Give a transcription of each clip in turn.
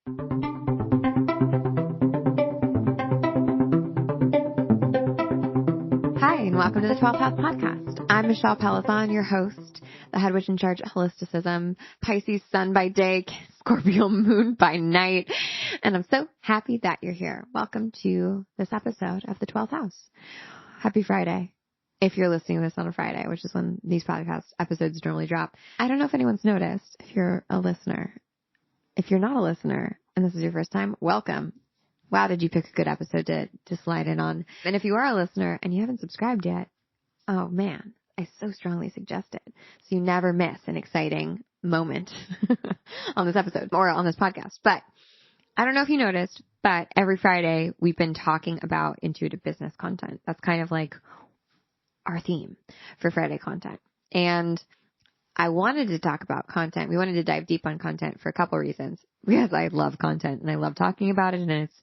Hi, and welcome to the 12th House Podcast. I'm Michelle Pelizon, your host, the head witch in charge at Holisticism, Pisces sun by day, Scorpio moon by night, and I'm so happy that you're here. Welcome to this episode of the 12th House. Happy Friday. If you're listening to this on a Friday, which is when these podcast episodes normally drop. I don't know if anyone's noticed if you're a listener. If you're not a listener and this is your first time, welcome. Wow, did you pick a good episode to slide in on? And if you are a listener and you haven't subscribed yet, oh man, I so strongly suggest it. So you never miss an exciting moment on this episode or on this podcast. But I don't know if you noticed, but every Friday we've been talking about intuitive business content. That's kind of like our theme for Friday content. And I wanted to talk about content. We wanted to dive deep on content for a couple of reasons. Because I love content and I love talking about it, and it's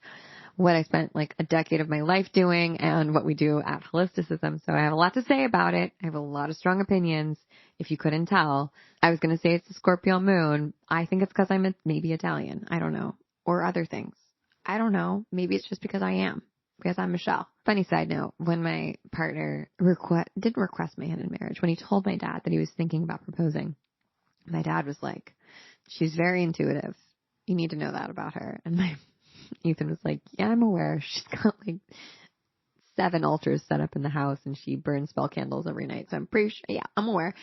what I spent like a decade of my life doing and what we do at Holisticism. So I have a lot to say about it. I have a lot of strong opinions. If you couldn't tell, I was going to say it's the Scorpio moon. I think it's because I'm maybe Italian. I don't know. Or other things. I don't know. Maybe it's just because I'm Michelle. Funny side note, when my partner didn't request my hand in marriage, when he told my dad that he was thinking about proposing, my dad was like, she's very intuitive. You need to know that about her. And Ethan was like, yeah, I'm aware. She's got like 7 altars set up in the house and she burns spell candles every night. So I'm pretty sure, yeah, I'm aware.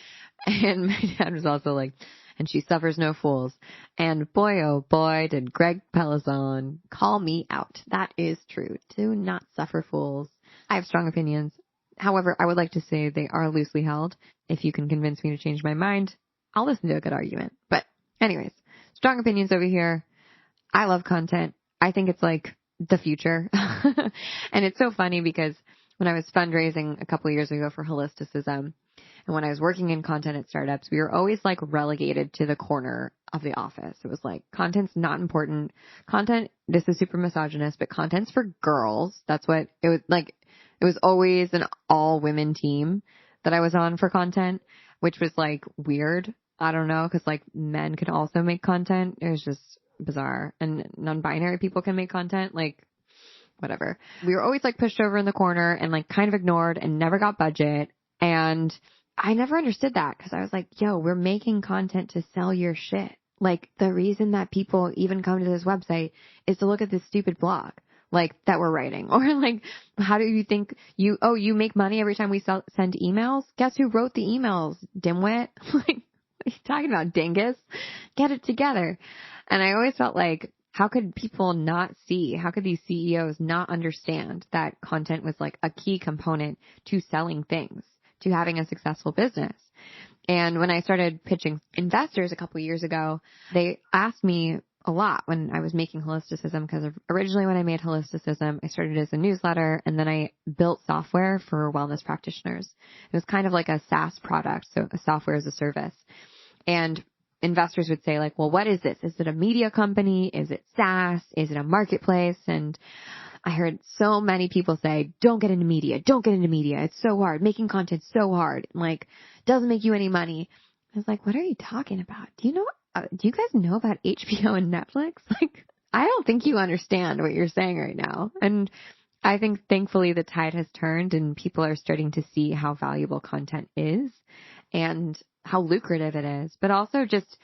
And my dad was also like, and she suffers no fools. And boy, oh boy, did Greg Pelizon call me out. That is true. Do not suffer fools. I have strong opinions. However, I would like to say they are loosely held. If you can convince me to change my mind, I'll listen to a good argument. But anyways, strong opinions over here. I love content. I think it's like the future. And it's so funny because when I was fundraising a couple of years ago for Holisticism, and when I was working in content at startups, we were always like relegated to the corner of the office. It was like, content's not important. Content, this is super misogynist, but content's for girls. That's what it was like. It was always an all women team that I was on for content, which was like weird. I don't know, because like men could also make content. It was just bizarre. And non-binary people can make content, like whatever. We were always like pushed over in the corner and like kind of ignored and never got budget. And I never understood that because I was like, yo, we're making content to sell your shit. Like the reason that people even come to this website is to look at this stupid blog like that we're writing. Or like, how do you think you make money every time we send emails? Guess who wrote the emails, dimwit? Like, what are you talking about, dingus? Get it together. And I always felt like, how could people not see? How could these CEOs not understand that content was like a key component to selling things, to having a successful business? And when I started pitching investors a couple of years ago, they asked me a lot when I was making Holisticism, because originally when I made Holisticism, I started as a newsletter and then I built software for wellness practitioners. It was kind of like a SaaS product, so a software as a service. And investors would say like, well, what is this? Is it a media company? Is it SaaS? Is it a marketplace? And I heard so many people say, don't get into media. Don't get into media. It's so hard. Making content's so hard. Like, doesn't make you any money. I was like, what are you talking about? Do you guys know about HBO and Netflix? Like, I don't think you understand what you're saying right now. And I think thankfully the tide has turned and people are starting to see how valuable content is and how lucrative it is, but also just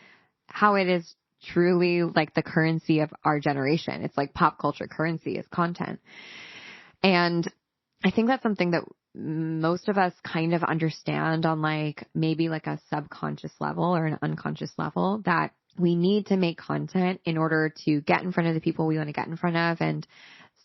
how it is truly like the currency of our generation. It's like pop culture currency is content. And I think that's something that most of us kind of understand on like maybe like a subconscious level or an unconscious level, that we need to make content in order to get in front of the people we want to get in front of and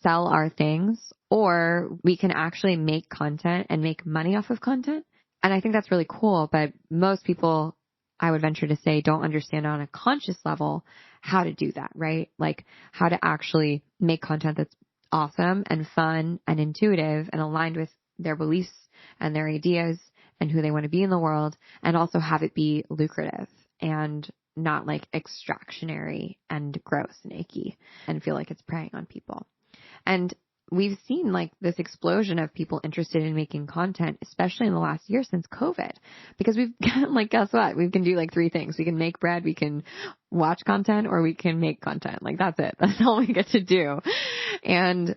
sell our things, or we can actually make content and make money off of content. And I think that's really cool, but most people, I would venture to say, don't understand on a conscious level how to do that, right? Like how to actually make content that's awesome and fun and intuitive and aligned with their beliefs and their ideas and who they want to be in the world, and also have it be lucrative and not like extractionary and gross and icky and feel like it's preying on people. And we've seen like this explosion of people interested in making content, especially in the last year since COVID, because we've like, guess what? We can do like 3 things. We can make bread, we can watch content or we can make content. Like that's it. That's all we get to do. And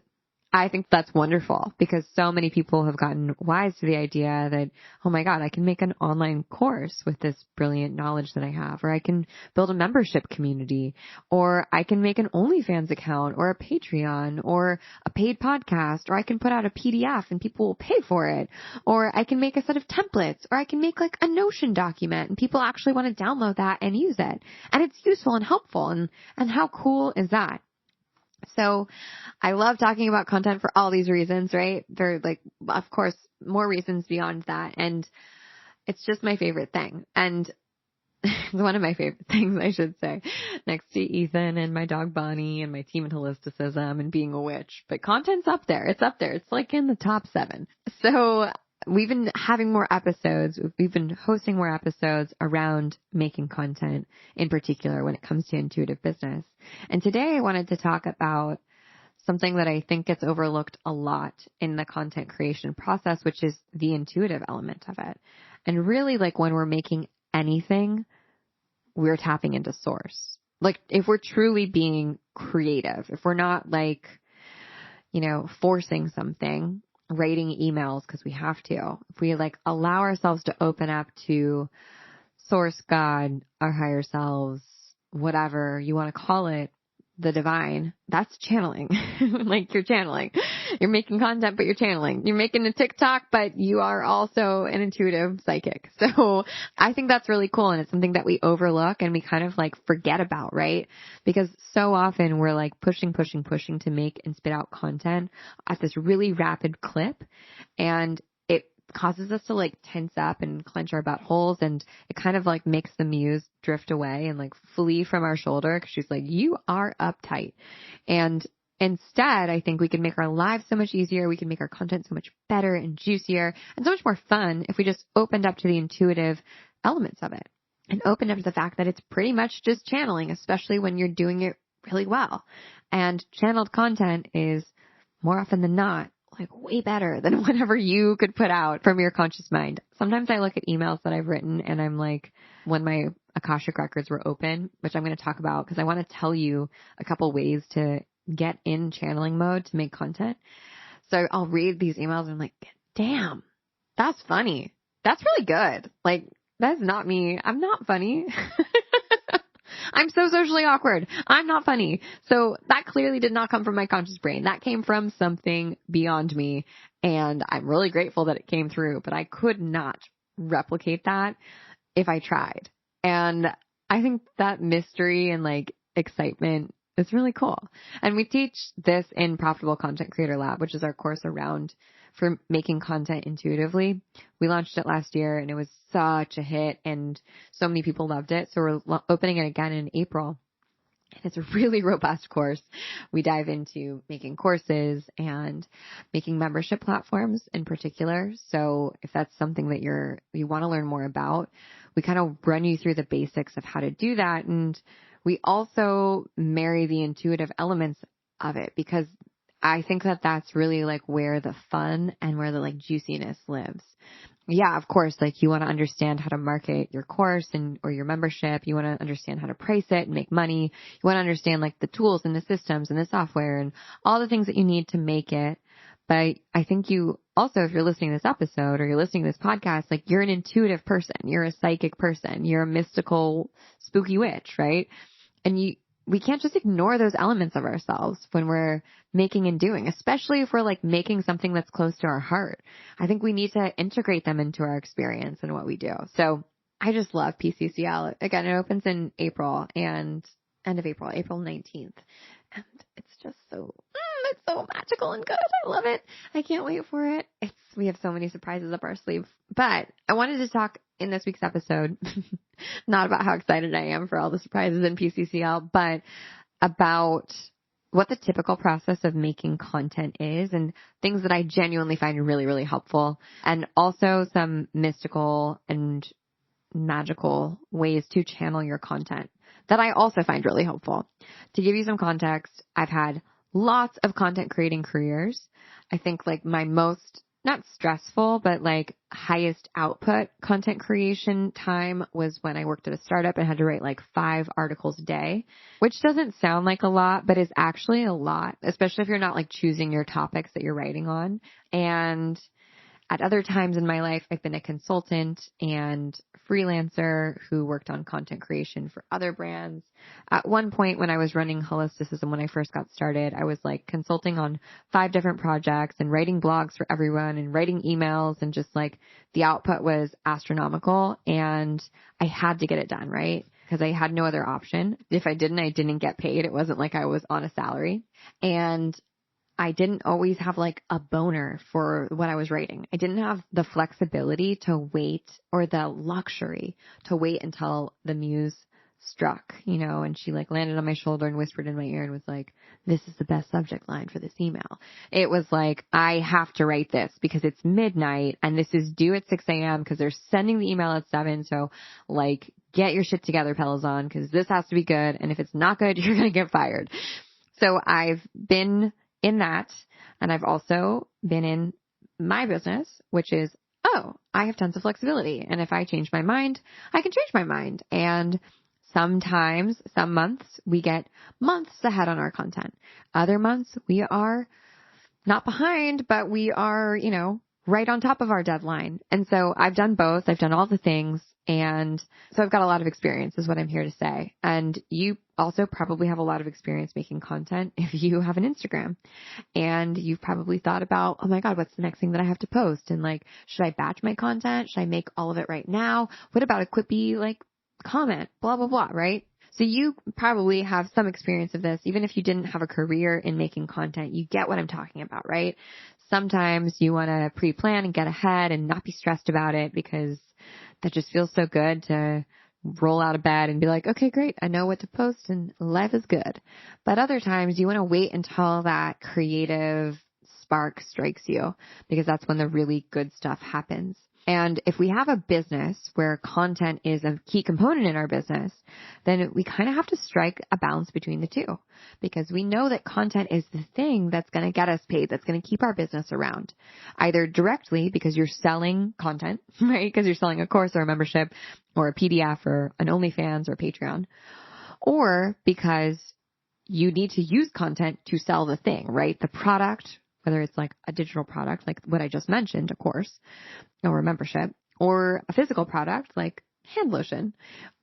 I think that's wonderful because so many people have gotten wise to the idea that, oh my God, I can make an online course with this brilliant knowledge that I have, or I can build a membership community, or I can make an OnlyFans account or a Patreon or a paid podcast, or I can put out a PDF and people will pay for it, or I can make a set of templates, or I can make like a Notion document and people actually want to download that and use it. And it's useful and helpful. And how cool is that? So I love talking about content for all these reasons, right? There are like, of course, more reasons beyond that. And it's just my favorite thing. And it's one of my favorite things, I should say, next to Ethan and my dog Bonnie and my team at Holisticism and being a witch. But content's up there. It's up there. It's like in the top 7. So we've been having more episodes. We've been hosting more episodes around making content, in particular when it comes to intuitive business. And today I wanted to talk about something that I think gets overlooked a lot in the content creation process, which is the intuitive element of it. And really, like when we're making anything, we're tapping into source. Like if we're truly being creative, if we're not like, forcing something, writing emails because we have to. If we like allow ourselves to open up to source, God, our higher selves, whatever you want to call it, the divine, that's channeling. Like you're channeling. You're making content, but you're channeling. You're making a TikTok, but you are also an intuitive psychic. So I think that's really cool. And it's something that we overlook and we kind of like forget about, right? Because so often we're like pushing to make and spit out content at this really rapid clip. And it causes us to like tense up and clench our buttholes, and it kind of like makes the muse drift away and like flee from our shoulder because she's like, you are uptight. And instead, I think we can make our lives so much easier. We can make our content so much better and juicier and so much more fun if we just opened up to the intuitive elements of it and opened up to the fact that it's pretty much just channeling, especially when you're doing it really well. And channeled content is more often than not like way better than whatever you could put out from your conscious mind. Sometimes I look at emails that I've written and I'm like, when my Akashic records were open, which I'm going to talk about because I want to tell you a couple ways to get in channeling mode to make content. So I'll read these emails and I'm like, damn, that's funny. That's really good. Like, that's not me. I'm not funny. I'm so socially awkward. I'm not funny. So that clearly did not come from my conscious brain. That came from something beyond me. And I'm really grateful that it came through, but I could not replicate that if I tried. And I think that mystery and like excitement is really cool. And we teach this in Profitable Content Creator Lab, which is our course around for making content intuitively. We launched it last year and it was such a hit and so many people loved it. So we're opening it again in April. And it's a really robust course. We dive into making courses and making membership platforms in particular. So if that's something that you want to learn more about, we kind of run you through the basics of how to do that. And we also marry the intuitive elements of it because I think that that's really like where the fun and where the like juiciness lives. Yeah, of course, like you want to understand how to market your course or your membership. You want to understand how to price it and make money. You want to understand like the tools and the systems and the software and all the things that you need to make it. But I think you also, if you're listening to this episode or you're listening to this podcast, like you're an intuitive person, you're a psychic person, you're a mystical, spooky witch, right? And we can't just ignore those elements of ourselves when we're making and doing, especially if we're like making something that's close to our heart. I think we need to integrate them into our experience and what we do. So I just love PCCL. Again, it opens in April and end of April, April 19th. And it's just it's so magical and good. I love it. I can't wait for it. We have so many surprises up our sleeve. But I wanted to talk in this week's episode, not about how excited I am for all the surprises in PCCL, but about what the typical process of making content is and things that I genuinely find really, really helpful. And also some mystical and magical ways to channel your content that I also find really helpful. To give you some context, I've had lots of content creating careers. I think like my most not stressful, but like highest output content creation time was when I worked at a startup and had to write like 5 articles a day, which doesn't sound like a lot, but is actually a lot, especially if you're not like choosing your topics that you're writing on. And at other times in my life, I've been a consultant and freelancer who worked on content creation for other brands. At one point when I was running Holisticism, when I first got started, I was like consulting on 5 different projects and writing blogs for everyone and writing emails, and just like the output was astronomical, and I had to get it done, right? Because I had no other option. If I didn't get paid. It wasn't like I was on a salary. And I didn't always have like a boner for what I was writing. I didn't have the flexibility to wait, or the luxury to wait until the muse struck, and she like landed on my shoulder and whispered in my ear and was like, "This is the best subject line for this email." It was like, I have to write this because it's midnight and this is due at 6 a.m. because they're sending the email at 7. So like, get your shit together, Pelazon, because this has to be good. And if it's not good, you're going to get fired. So I've been in that. And I've also been in my business, which is, I have tons of flexibility. And if I change my mind, I can change my mind. And sometimes, some months, we get months ahead on our content. Other months, we are not behind, but we are, right on top of our deadline. And so I've done both. I've done all the things. And so I've got a lot of experience is what I'm here to say. And you also probably have a lot of experience making content if you have an Instagram, and you've probably thought about, oh my God, what's the next thing that I have to post? And like, should I batch my content? Should I make all of it right now? What about a quippy like comment, blah, blah, blah, right? So you probably have some experience of this. Even if you didn't have a career in making content, you get what I'm talking about, right? Sometimes you want to pre-plan and get ahead and not be stressed about it, because that just feels so good to roll out of bed and be like, okay, great, I know what to post and life is good. But other times you want to wait until that creative spark strikes you, because that's when the really good stuff happens. And if we have a business where content is a key component in our business, then we kind of have to strike a balance between the two, because we know that content is the thing that's going to get us paid, that's going to keep our business around, either directly because you're selling content, right? Because you're selling a course or a membership or a PDF or an OnlyFans or Patreon, or because you need to use content to sell the thing, right? The product, whether it's like a digital product, like what I just mentioned, a course or a membership, or a physical product like hand lotion,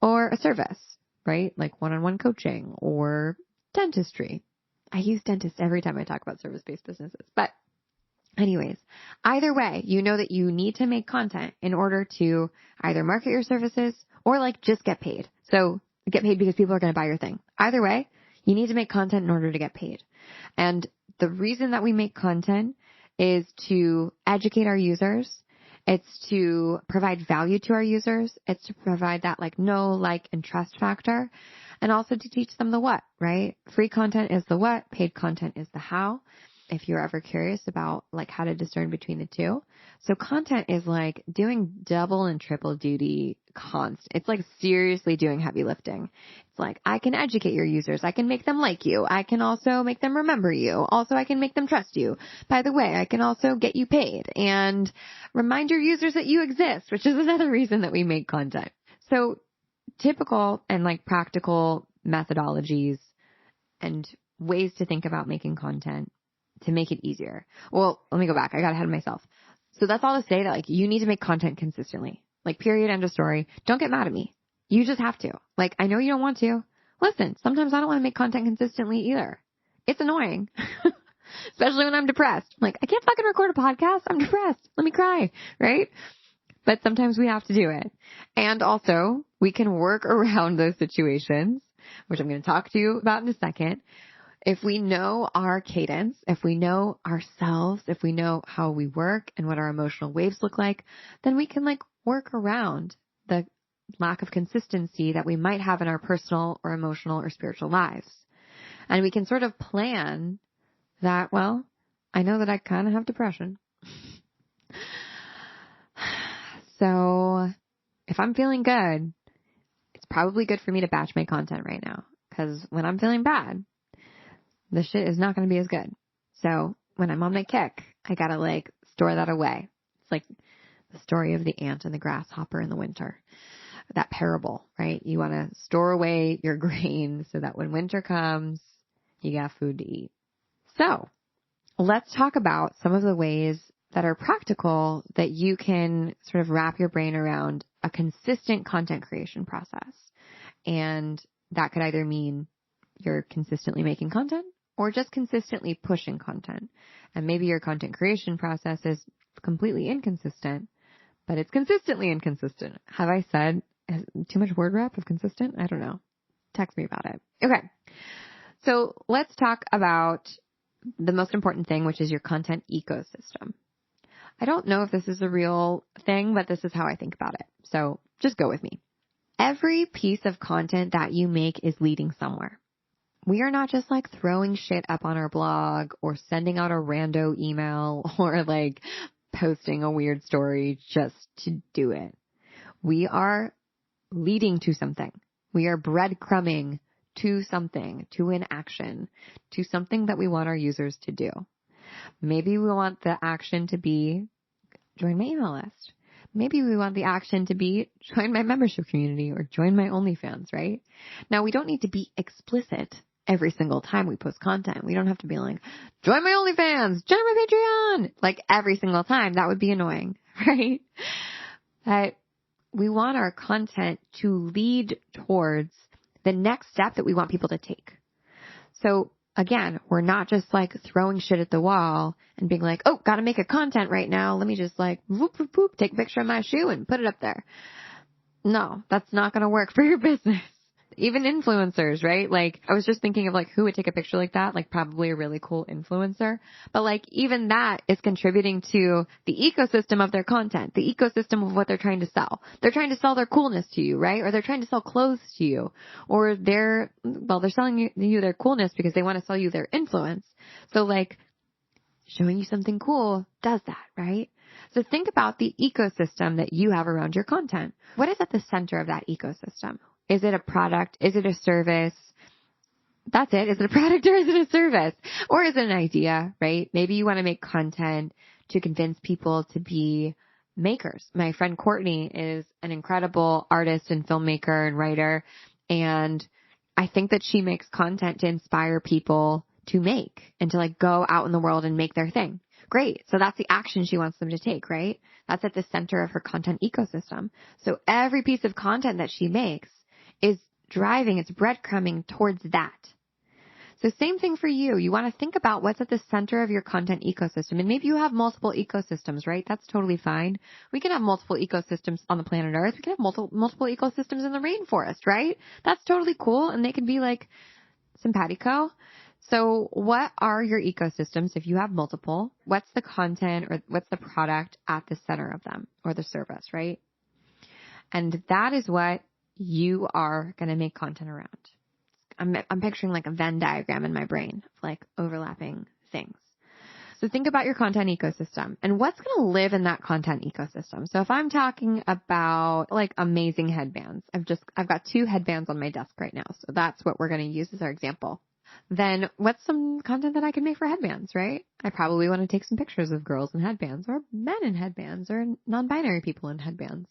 or a service, right? Like one-on-one coaching or dentistry. I use dentist every time I talk about service-based businesses. But anyways, either way, you know that you need to make content in order to either market your services or like just get paid. So get paid because people are going to buy your thing. Either way, you need to make content in order to get paid. And the reason that we make content is to educate our users. It's to provide value to our users. It's to provide that like know, like, and trust factor, and also to teach them the what, right? Free content is the what, paid content is the how, if you're ever curious about like how to discern between the two. So content is like doing double and triple duty It's like seriously doing heavy lifting. It's like, I can educate your users. I can make them like you. I can also make them remember you. Also, I can make them trust you. By the way, I can also get you paid and remind your users that you exist, which is another reason that we make content. So typical and like practical methodologies and ways to think about making content to make it easier. Well, let me go back. I got ahead of myself. So that's all to say that like you need to make content consistently. Like period, end of story. Don't get mad at me. You just have to. Like, I know you don't want to. Listen, sometimes I don't want to make content consistently either. It's annoying. Especially when I'm depressed. Like, I can't fucking record a podcast. I'm depressed. Let me cry. Right? But sometimes we have to do it. And also, we can work around those situations, which I'm going to talk to you about in a second. If we know our cadence, if we know ourselves, if we know how we work and what our emotional waves look like, then we can like work around the lack of consistency that we might have in our personal or emotional or spiritual lives. And we can sort of plan that, well, I know that I kind of have depression. So if I'm feeling good, it's probably good for me to batch my content right now. Because when I'm feeling bad, the shit is not going to be as good. So when I'm on my kick, I got to like store that away. It's like the story of the ant and the grasshopper in the winter. That parable, right? You want to store away your grain so that when winter comes, you got food to eat. So let's talk about some of the ways that are practical that you can sort of wrap your brain around a consistent content creation process. And that could either mean you're consistently making content or just consistently pushing content. And maybe your content creation process is completely inconsistent, but it's consistently inconsistent. Have I said too much word wrap of consistent? I don't know. Text me about it. Okay. So let's talk about the most important thing, which is your content ecosystem. I don't know if this is a real thing, but this is how I think about it. So just go with me. Every piece of content that you make is leading somewhere. We are not just like throwing shit up on our blog or sending out a rando email or like posting a weird story just to do it. We are leading to something. We are breadcrumbing to something, to an action, to something that we want our users to do. Maybe we want the action to be join my email list. Maybe we want the action to be join my membership community or join my OnlyFans, right? Now, we don't need to be explicit every single time we post content. We don't have to be like, join my OnlyFans, join my Patreon, like every single time. That would be annoying, right? But we want our content to lead towards the next step that we want people to take. So again, we're not just like throwing shit at the wall and being like, oh, got to make a content right now. Let me just like whoop, whoop, whoop, take a picture of my shoe and put it up there. No, that's not going to work for your business. Even influencers, right? Like I was just thinking of like who would take a picture like that, like probably a really cool influencer. But like even that is contributing to the ecosystem of their content, the ecosystem of what they're trying to sell. They're trying to sell their coolness to you, right? Or they're trying to sell clothes to you. Or they're selling you their coolness because they want to sell you their influence. So like showing you something cool does that, right? So think about the ecosystem that you have around your content. What is at the center of that ecosystem? Is it a product? Is it a service? That's it. Is it a product or is it a service? Or is it an idea, right? Maybe you want to make content to convince people to be makers. My friend Courtney is an incredible artist and filmmaker and writer. And I think that she makes content to inspire people to make and to like go out in the world and make their thing. Great. So that's the action she wants them to take, right? That's at the center of her content ecosystem. So every piece of content that she makes is driving, it's breadcrumbing towards that. So same thing for you. You want to think about what's at the center of your content ecosystem. And maybe you have multiple ecosystems, right? That's totally fine. We can have multiple ecosystems on the planet Earth. We can have multiple ecosystems in the rainforest, right? That's totally cool. And they can be like simpatico. So what are your ecosystems? If you have multiple, what's the content or what's the product at the center of them or the service, right? And that is what you are going to make content around. I'm picturing like a Venn diagram in my brain of like overlapping things. So think about your content ecosystem and what's going to live in that content ecosystem. So if I'm talking about like amazing headbands, I've got 2 headbands on my desk right now. So that's what we're going to use as our example. Then what's some content that I can make for headbands, right? I probably want to take some pictures of girls in headbands or men in headbands or non-binary people in headbands.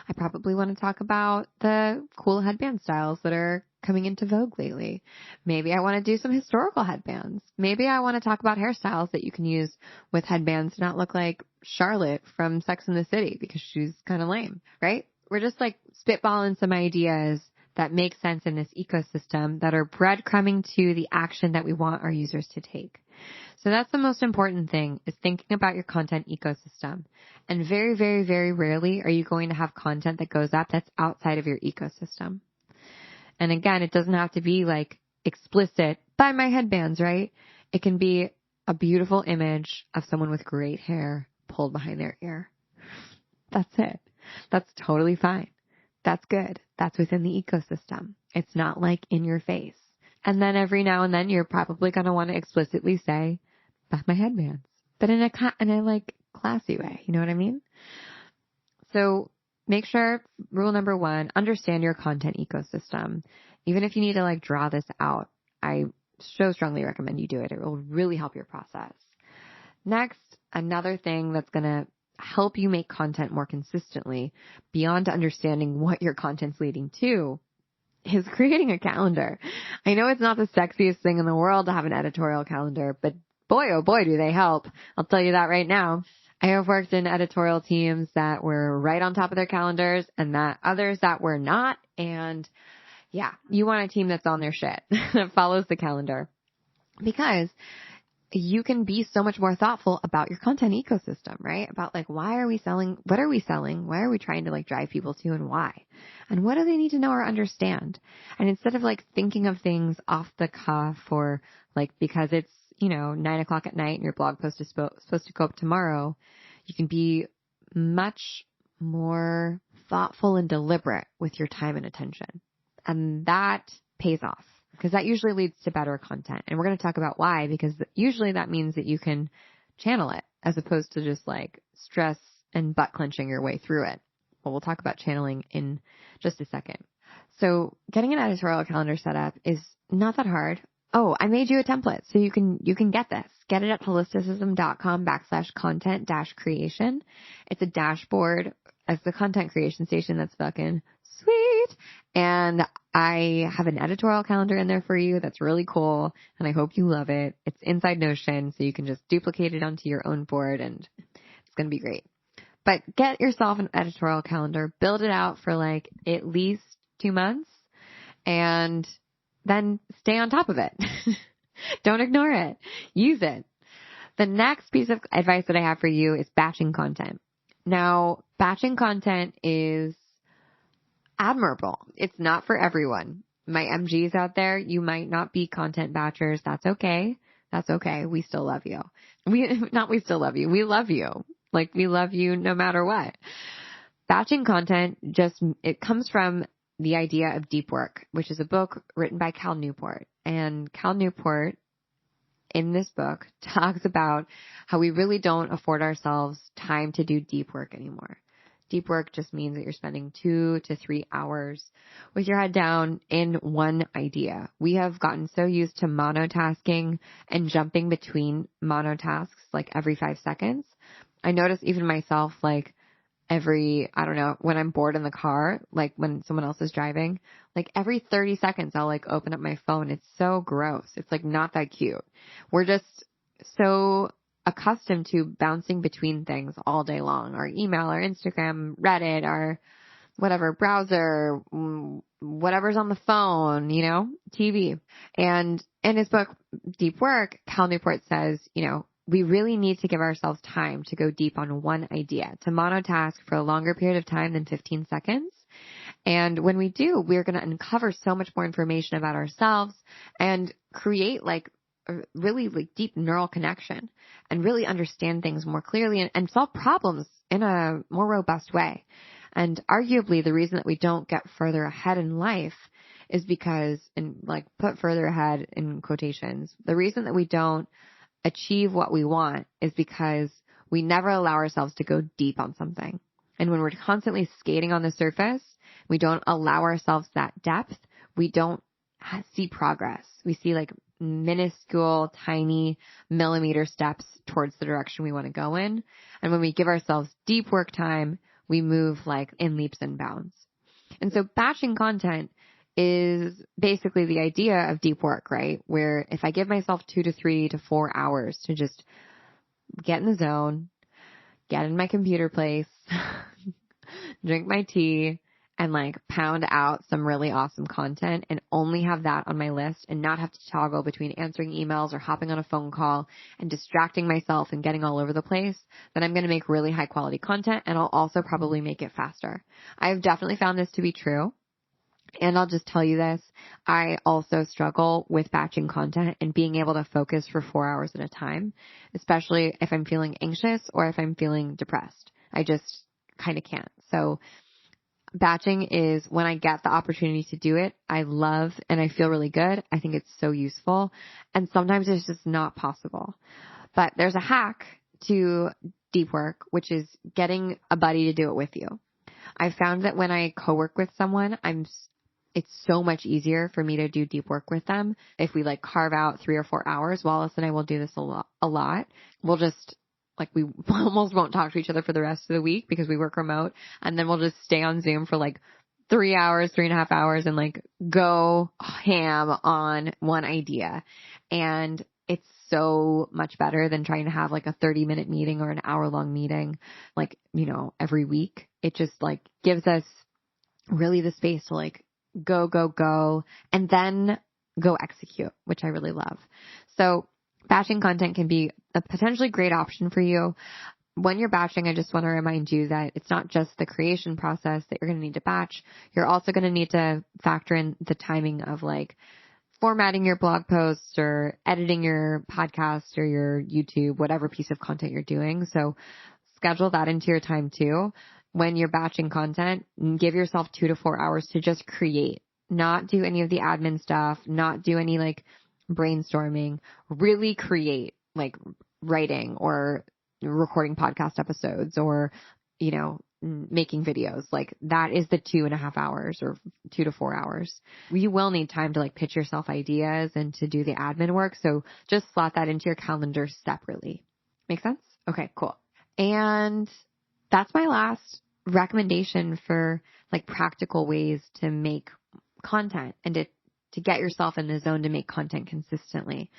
I probably want to talk about the cool headband styles that are coming into vogue lately. Maybe I want to do some historical headbands. Maybe I want to talk about hairstyles that you can use with headbands to not look like Charlotte from Sex and the City because she's kind of lame, right? We're just like spitballing some ideas that make sense in this ecosystem that are breadcrumbing to the action that we want our users to take. So that's the most important thing is thinking about your content ecosystem. And very, very, very rarely are you going to have content that goes up that's outside of your ecosystem. And again, it doesn't have to be like explicit, buy my headbands, right? It can be a beautiful image of someone with great hair pulled behind their ear. That's it. That's totally fine. That's good. That's within the ecosystem. It's not like in your face. And then every now and then you're probably going to want to explicitly say, buy my headbands, but in a like classy way. You know what I mean? So make sure, rule number 1, understand your content ecosystem. Even if you need to like draw this out, I so strongly recommend you do it. It will really help your process. Next, another thing that's going to help you make content more consistently beyond understanding what your content's leading to is creating a calendar. I know it's not the sexiest thing in the world to have an editorial calendar, but boy, oh boy, do they help. I'll tell you that right now. I have worked in editorial teams that were right on top of their calendars and that others that were not. And yeah, you want a team that's on their shit, that follows the calendar, because you can be so much more thoughtful about your content ecosystem, right? About like, why are we selling? What are we selling? Why are we trying to like drive people to, and why? And what do they need to know or understand? And instead of like thinking of things off the cuff or like, because it's, 9:00 at night and your blog post is supposed to go up tomorrow, you can be much more thoughtful and deliberate with your time and attention. And that pays off, because that usually leads to better content. And we're going to talk about why, because usually that means that you can channel it as opposed to just like stress and butt clenching your way through it. Well, we'll talk about channeling in just a second. So getting an editorial calendar set up is not that hard. Oh, I made you a template so you can get this. Get it at holisticism.com/content-creation. It's a dashboard as the content creation station that's fucking sweet. And I have an editorial calendar in there for you that's really cool, and I hope you love it. It's inside Notion, so you can just duplicate it onto your own board, and it's going to be great. But get yourself an editorial calendar, build it out for like at least 2 months, and then stay on top of it. Don't ignore it. Use it. The next piece of advice that I have for you is batching content. Now, batching content is admirable. It's not for everyone. My MGs out there, you might not be content batchers. That's okay. That's okay. We still love you. We still love you. We love you. Like, we love you no matter what. Batching content it comes from the idea of deep work, which is a book written by Cal Newport. And Cal Newport, in this book, talks about how we really don't afford ourselves time to do deep work anymore. Deep work just means that you're spending 2 to 3 hours with your head down in one idea. We have gotten so used to monotasking and jumping between monotasks like every 5 seconds. I notice even myself, like when I'm bored in the car, like when someone else is driving, like every 30 seconds, I'll like open up my phone. It's so gross. It's like not that cute. We're just so accustomed to bouncing between things all day long. Our email, our Instagram, Reddit, our whatever browser, whatever's on the phone, TV. And in his book, Deep Work, Cal Newport says, we really need to give ourselves time to go deep on one idea, to monotask for a longer period of time than 15 seconds. And when we do, we're going to uncover so much more information about ourselves and create like a really like deep neural connection and really understand things more clearly and solve problems in a more robust way. And arguably the reason that we don't get further ahead in life is because, and like put further ahead in quotations, the reason that we don't achieve what we want is because we never allow ourselves to go deep on something. And when we're constantly skating on the surface, we don't allow ourselves that depth. We don't see progress. We see like minuscule, tiny millimeter steps towards the direction we want to go in. And when we give ourselves deep work time, we move like in leaps and bounds. And so batching content is basically the idea of deep work, right? Where if I give myself 2 to 3 to 4 hours to just get in the zone, get in my computer place, drink my tea, and like pound out some really awesome content and only have that on my list and not have to toggle between answering emails or hopping on a phone call and distracting myself and getting all over the place, then I'm going to make really high quality content, and I'll also probably make it faster. I've definitely found this to be true. And I'll just tell you this, I also struggle with batching content and being able to focus for 4 hours at a time, especially if I'm feeling anxious or if I'm feeling depressed. I just kind of can't. So batching is when I get the opportunity to do it, I love and I feel really good. I think it's so useful. And sometimes it's just not possible. But there's a hack to deep work, which is getting a buddy to do it with you. I found that when I co-work with someone, it's so much easier for me to do deep work with them. If we like carve out 3 or 4 hours, Wallace and I will do this a lot. We'll just like we almost won't talk to each other for the rest of the week because we work remote, and then we'll just stay on Zoom for like 3.5 hours and like go ham on one idea. And it's so much better than trying to have like a 30-minute meeting or an hour-long meeting, like, every week. It just like gives us really the space to like go, and then go execute, which I really love. So batching content can be a potentially great option for you. When you're batching, I just want to remind you that it's not just the creation process that you're going to need to batch. You're also going to need to factor in the timing of like formatting your blog posts or editing your podcast or your YouTube, whatever piece of content you're doing. So schedule that into your time too. When you're batching content, give yourself 2 to 4 hours to just create, not do any of the admin stuff, not do any like brainstorming, really create, like writing or recording podcast episodes or, making videos. Like that is the 2.5 hours or 2 to 4 hours. You will need time to like pitch yourself ideas and to do the admin work. So just slot that into your calendar separately. Make sense? Okay, cool. And that's my last recommendation for like practical ways to make content and to get yourself in the zone to make content consistently.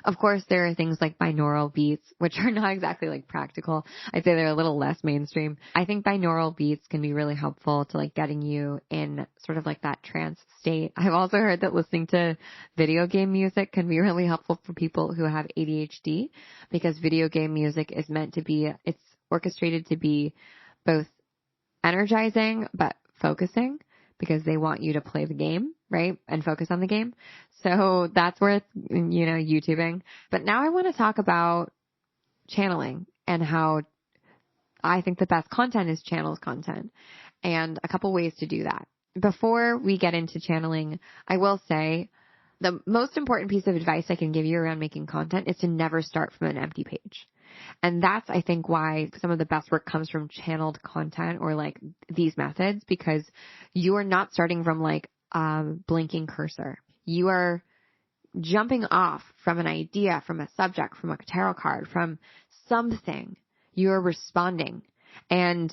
Of course, there are things like binaural beats, which are not exactly like practical. I'd say they're a little less mainstream. I think binaural beats can be really helpful to like getting you in sort of like that trance state. I've also heard that listening to video game music can be really helpful for people who have ADHD, because video game music is meant to be, it's orchestrated to be both energizing but focusing, because they want you to play the game, right? And focus on the game. So that's where it's, YouTubing. But now I want to talk about channeling and how I think the best content is channels content, and a couple ways to do that. Before we get into channeling, I will say the most important piece of advice I can give you around making content is to never start from an empty page. And that's, I think, why some of the best work comes from channeled content or like these methods, because you are not starting from like a blinking cursor. You are jumping off from an idea, from a subject, from a tarot card, from something. You are responding. And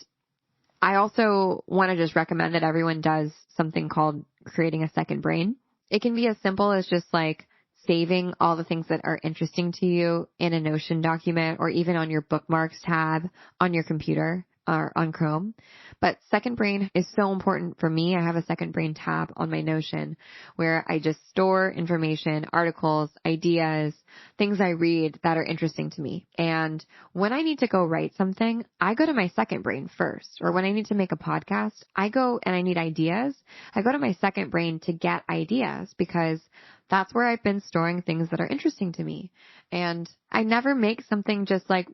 I also want to just recommend that everyone does something called creating a second brain. It can be as simple as just like saving all the things that are interesting to you in a Notion document, or even on your bookmarks tab on your computer or on Chrome. But second brain is so important for me. I have a second brain tab on my Notion where I just store information, articles, ideas, things I read that are interesting to me. And when I need to go write something, I go to my second brain first. Or when I need to make a podcast, I go and I need ideas. I go to my second brain to get ideas, because that's where I've been storing things that are interesting to me. And I never make something just like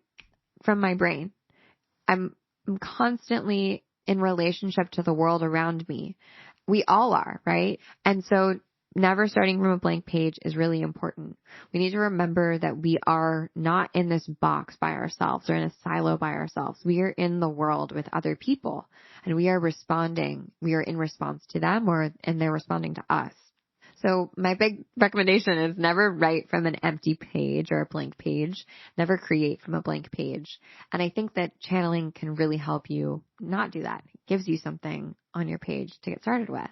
from my brain. I'm constantly in relationship to the world around me. We all are, right? And so never starting from a blank page is really important. We need to remember that we are not in this box by ourselves or in a silo by ourselves. We are in the world with other people, and we are responding. We are in response to them, and they're responding to us. So my big recommendation is never write from an empty page or a blank page. Never create from a blank page. And I think that channeling can really help you not do that. It gives you something on your page to get started with.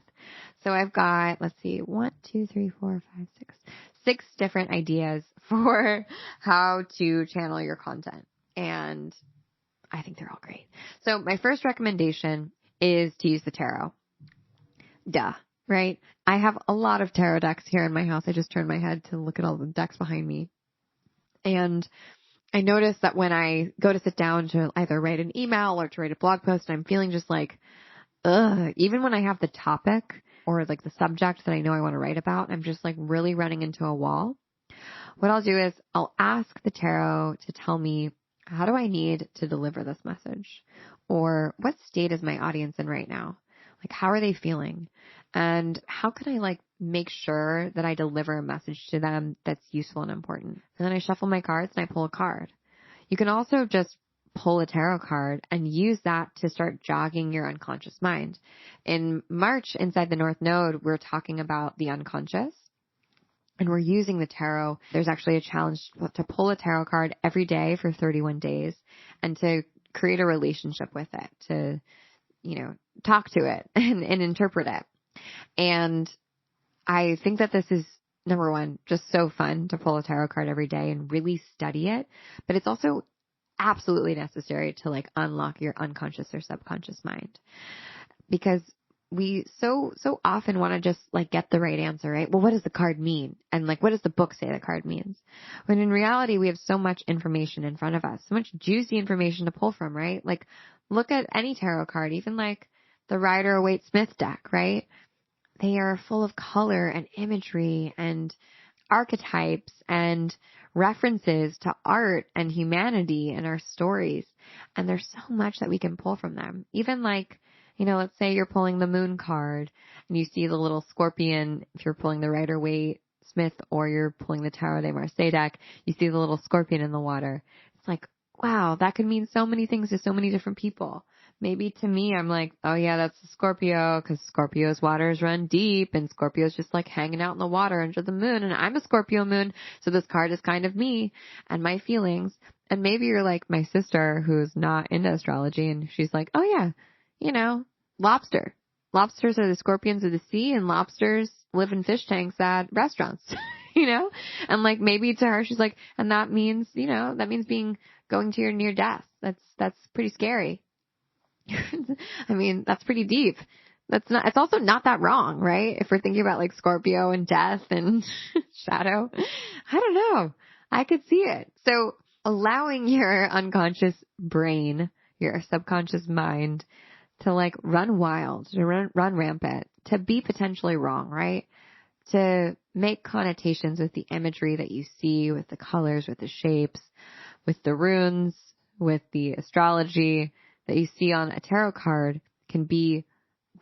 So I've got, 6 different ideas for how to channel your content. And I think they're all great. So my first recommendation is to use the tarot. Duh. Right? I have a lot of tarot decks here in my house. I just turned my head to look at all the decks behind me. And I noticed that when I go to sit down to either write an email or to write a blog post, I'm feeling just like, ugh. Even when I have the topic or like the subject that I know I want to write about, I'm just like really running into a wall. What I'll do is I'll ask the tarot to tell me, how do I need to deliver this message? Or what state is my audience in right now? Like, how are they feeling? And how can I like make sure that I deliver a message to them that's useful and important? And then I shuffle my cards and I pull a card. You can also just pull a tarot card and use that to start jogging your unconscious mind. In March, inside the North Node, we're talking about the unconscious. and we're using the tarot, there's actually a challenge to pull a tarot card every day for 31 days and to create a relationship with it, to, talk to it and interpret it. And I think that this is, number one, just so fun to pull a tarot card every day and really study it. But it's also absolutely necessary to unlock your unconscious or subconscious mind, because we so often want to just get the right answer, right? Well, what does the card mean? And what does the book say the card means? When in reality, we have so much information in front of us, so much juicy information to pull from, right? Look at any tarot card, even the Rider-Waite-Smith deck, right? They are full of color and imagery and archetypes and references to art and humanity and our stories. And there's so much that we can pull from them. Even let's say you're pulling the moon card and you see the little scorpion. If you're pulling the Rider-Waite-Smith or you're pulling the Tarot de Marseille deck, you see the little scorpion in the water. It's wow, that could mean so many things to so many different people. Maybe to me, I'm oh yeah, that's a Scorpio, because Scorpio's waters run deep and Scorpio's just hanging out in the water under the moon, and I'm a Scorpio moon, so this card is kind of me and my feelings. And maybe you're like my sister who's not into astrology, and she's oh yeah, lobster. Lobsters are the scorpions of the sea, and lobsters live in fish tanks at restaurants, and maybe to her, she's and that means, that means going to your near death. That's pretty scary. I mean, that's pretty deep. It's also not that wrong, right? If we're thinking about Scorpio and death and shadow, I don't know. I could see it. So allowing your unconscious brain, your subconscious mind to run wild, to run rampant, to be potentially wrong, right? To make connotations with the imagery that you see, with the colors, with the shapes, with the runes, with the astrology that you see on a tarot card can be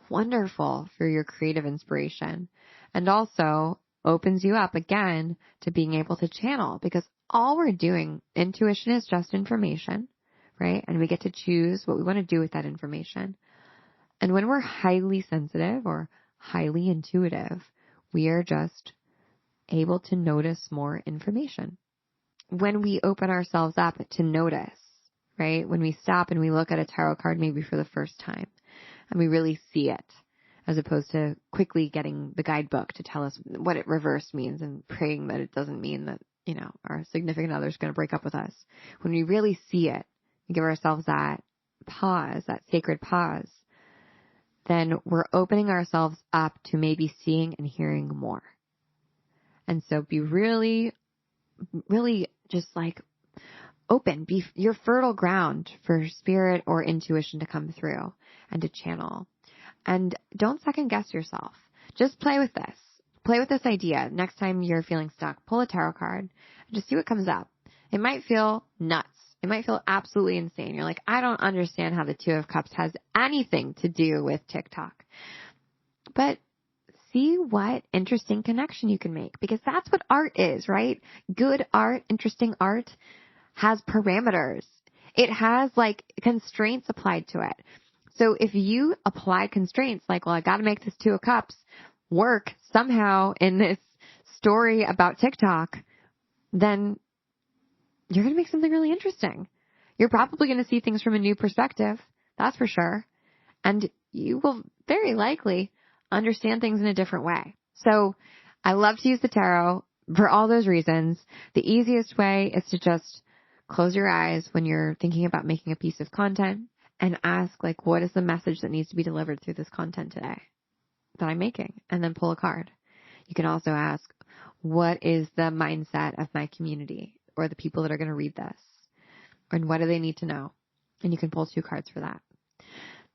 wonderful for your creative inspiration, and also opens you up again to being able to channel, because all we're doing, intuition is just information, right? And we get to choose what we want to do with that information. And when we're highly sensitive or highly intuitive, we are just able to notice more information. When we open ourselves up to notice, right? When we stop and we look at a tarot card maybe for the first time and we really see it, as opposed to quickly getting the guidebook to tell us what it reversed means and praying that it doesn't mean that, our significant other is going to break up with us. When we really see it and give ourselves that pause, that sacred pause, then we're opening ourselves up to maybe seeing and hearing more. And so be really, really just open, be your fertile ground for spirit or intuition to come through and to channel. And don't second guess yourself. Just play with this. Play with this idea. Next time you're feeling stuck, pull a tarot card and just see what comes up. It might feel nuts. It might feel absolutely insane. You're I don't understand how the Two of Cups has anything to do with TikTok. But see what interesting connection you can make, because that's what art is, right? Good art, interesting art has parameters. It has constraints applied to it. So if you apply constraints well, I got to make this Two of Cups work somehow in this story about TikTok, then you're going to make something really interesting. You're probably going to see things from a new perspective. That's for sure. And you will very likely understand things in a different way. So I love to use the tarot for all those reasons. The easiest way is to just close your eyes when you're thinking about making a piece of content and ask what is the message that needs to be delivered through this content today that I'm making, and then pull a card. You can also ask, what is the mindset of my community or the people that are going to read this? And what do they need to know? And you can pull 2 cards for that.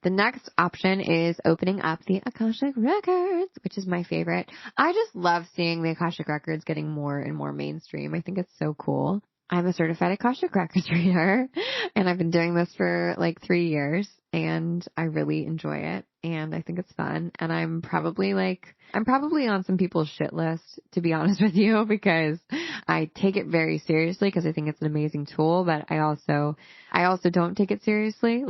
The next option is opening up the Akashic Records, which is my favorite. I just love seeing the Akashic Records getting more and more mainstream. I think it's so cool. I'm a certified Akashic Records reader, and I've been doing this for 3 years, and I really enjoy it, and I think it's fun. And I'm probably on some people's shit list, to be honest with you, because I take it very seriously because I think it's an amazing tool, but I also don't take it seriously.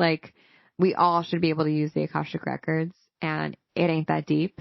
We all should be able to use the Akashic Records, and it ain't that deep.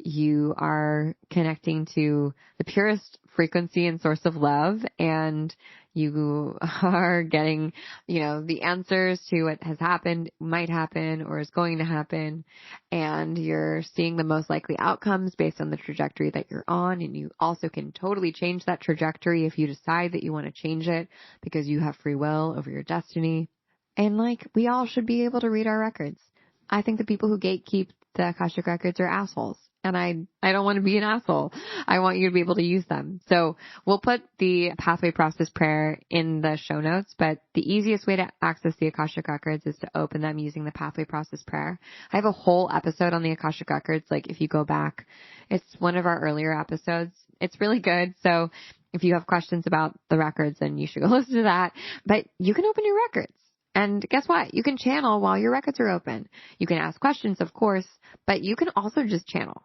you are connecting to the purest frequency and source of love, and you are getting, the answers to what has happened, might happen, or is going to happen, and you're seeing the most likely outcomes based on the trajectory that you're on, and you also can totally change that trajectory if you decide that you want to change it because you have free will over your destiny. And we all should be able to read our records. I think the people who gatekeep the Akashic records are assholes. And I don't want to be an asshole. I want you to be able to use them. So we'll put the pathway process prayer in the show notes, but the easiest way to access the Akashic records is to open them using the pathway process prayer. I have a whole episode on the Akashic records. If you go back, it's one of our earlier episodes. It's really good. So if you have questions about the records, then you should go listen to that. But you can open your records. And guess what? You can channel while your records are open. You can ask questions, of course, but you can also just channel.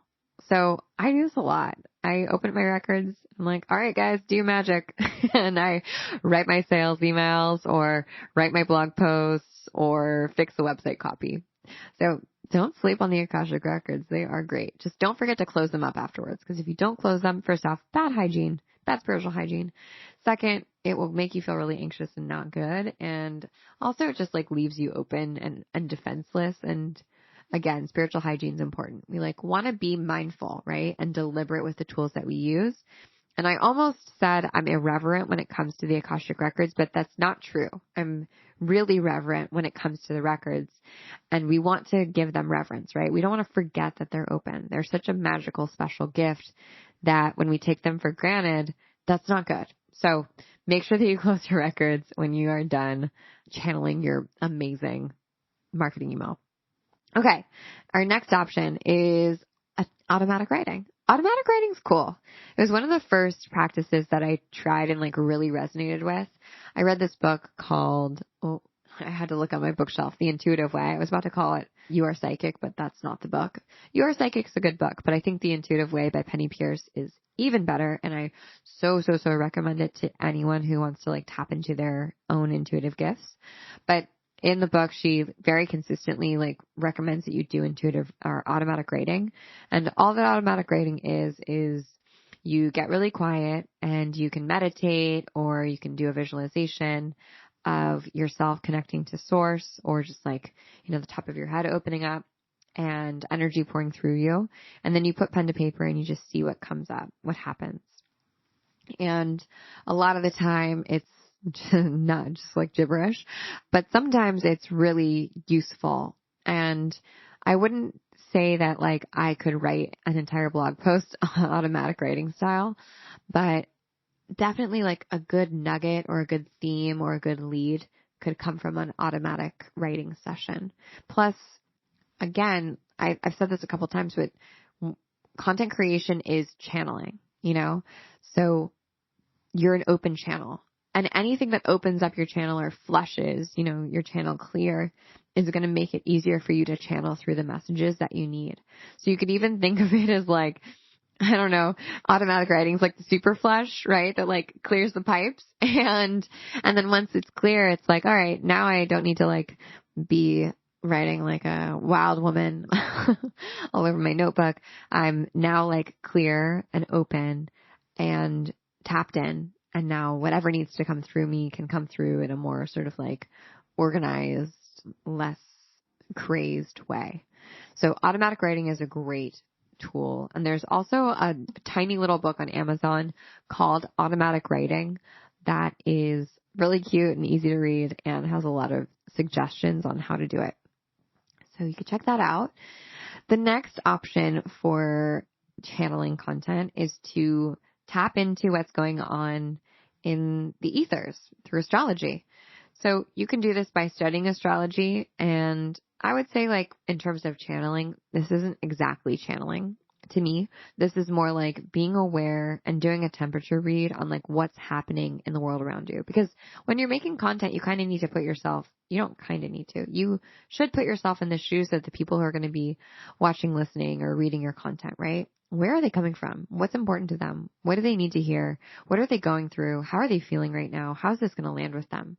So I do this a lot. I open up my records. I'm like, all right, guys, do your magic. And I write my sales emails or write my blog posts or fix the website copy. So don't sleep on the Akashic records. They are great. Just don't forget to close them up afterwards. Because if you don't close them, first off, bad hygiene, bad spiritual hygiene. Second, it will make you feel really anxious and not good. And also it just leaves you open and defenseless. And again, spiritual hygiene is important. We want to be mindful, right? And deliberate with the tools that we use. And I almost said I'm irreverent when it comes to the Akashic records, but that's not true. I'm really reverent when it comes to the records, and we want to give them reverence, right? We don't want to forget that they're open. They're such a magical, special gift that when we take them for granted, that's not good. So make sure that you close your records when you are done channeling your amazing marketing email. Okay. Our next option is automatic writing. Automatic writing's cool. It was one of the first practices that I tried and really resonated with. I read this book called, I had to look on my bookshelf, The Intuitive Way. I was about to call it You Are Psychic, but that's not the book. You Are Psychic's a good book, but I think The Intuitive Way by Penny Pierce is even better. And I so recommend it to anyone who wants to tap into their own intuitive gifts. But in the book, she very consistently recommends that you do intuitive or automatic writing. And all that automatic writing is you get really quiet and you can meditate, or you can do a visualization of yourself connecting to source, or just the top of your head opening up and energy pouring through you. And then you put pen to paper and you just see what comes up, what happens. And a lot of the time it's not just gibberish, but sometimes it's really useful. And I wouldn't say that I could write an entire blog post on automatic writing style, but definitely a good nugget or a good theme or a good lead could come from an automatic writing session. Plus, again, I've said this a couple times, but content creation is channeling, so you're an open channel. And anything that opens up your channel or flushes, your channel clear, is going to make it easier for you to channel through the messages that you need. So you could even think of it as I don't know, automatic writing's the super flush, right? That clears the pipes. And then once it's clear, it's all right, now I don't need to be writing a wild woman all over my notebook. I'm now clear and open and tapped in. And now whatever needs to come through me can come through in a more sort of organized, less crazed way. So automatic writing is a great tool. And there's also a tiny little book on Amazon called Automatic Writing that is really cute and easy to read and has a lot of suggestions on how to do it. So you can check that out. The next option for channeling content is to tap into what's going on in the ethers through astrology. So you can do this by studying astrology. And I would say in terms of channeling, this isn't exactly channeling to me. This is more being aware and doing a temperature read on what's happening in the world around you. Because when you're making content, you kind of need to put yourself, you don't kind of need to, you should put yourself in the shoes of the people who are going to be watching, listening, or reading your content, right? Where are they coming from? What's important to them? What do they need to hear? What are they going through? How are they feeling right now? How's this going to land with them?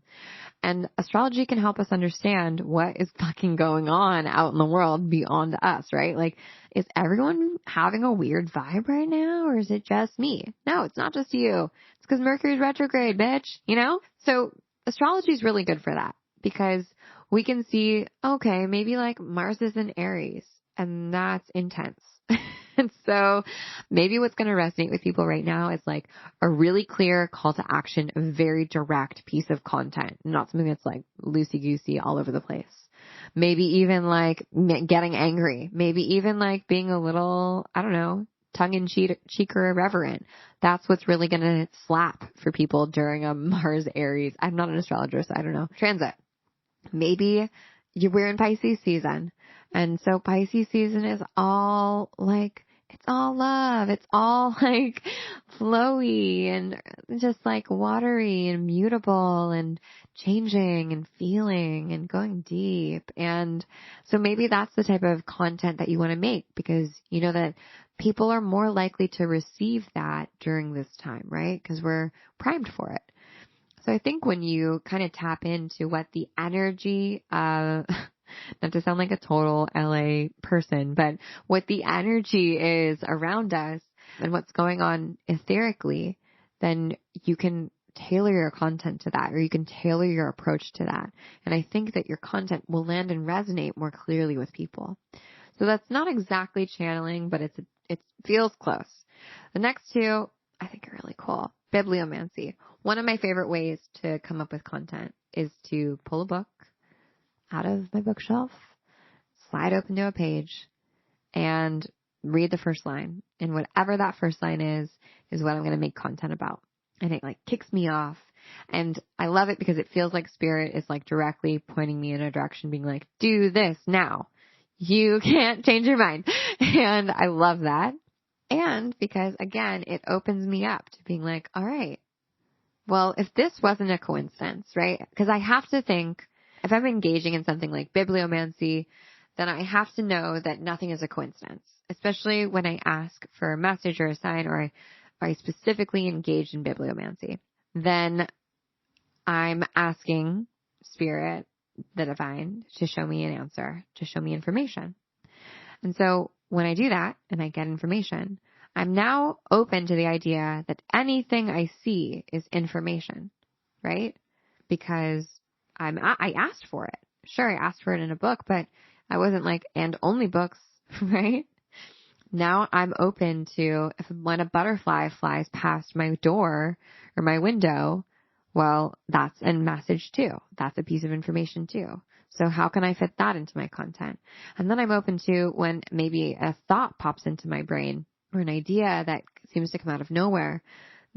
And astrology can help us understand what is fucking going on out in the world beyond us, right? Like, is everyone having a weird vibe right now, or is it just me? No, it's not just you. It's because Mercury's retrograde, bitch, you know? So astrology is really good for that because we can see, okay, maybe like Mars is in Aries and that's intense. And so maybe what's going to resonate with people right now is like a really clear call to action, a very direct piece of content, not something that's like loosey-goosey all over the place. Maybe even like getting angry, maybe even like being a little, I don't know, tongue-in-cheek or irreverent. That's what's really going to slap for people during a Mars Aries. I'm not an astrologer, so I don't know. Transit. Maybe we're in Pisces season. And so Pisces season is all like, it's all love. It's all like flowy and just like watery and mutable and changing and feeling and going deep. And so maybe that's the type of content that you want to make because you know that people are more likely to receive that during this time, right? Because we're primed for it. So I think when you kind of tap into what the energy of, not to sound like a total LA person, but what the energy is around us and what's going on etherically, then you can tailor your content to that, or you can tailor your approach to that. And I think that your content will land and resonate more clearly with people. So that's not exactly channeling, but it feels close. The next two I think are really cool. Bibliomancy. One of my favorite ways to come up with content is to pull a book out of my bookshelf, slide open to a page, and read the first line. And whatever that first line is what I'm going to make content about. And it like kicks me off. And I love it because it feels like spirit is like directly pointing me in a direction, being like, do this now. You can't change your mind. And I love that. And because again, it opens me up to being like, all right, well, if this wasn't a coincidence, right? Because I have to think, if I'm engaging in something like bibliomancy, then I have to know that nothing is a coincidence, especially when I ask for a message or a sign or I specifically engage in bibliomancy. Then I'm asking spirit, the divine, to show me an answer, to show me information. And so when I do that and I get information, I'm now open to the idea that anything I see is information, right? Because I asked for it. Sure, I asked for it in a book, but I wasn't like, and only books, right? Now I'm open to when a butterfly flies past my door or my window, well, that's a message too. That's a piece of information too. So how can I fit that into my content? And then I'm open to when maybe a thought pops into my brain or an idea that seems to come out of nowhere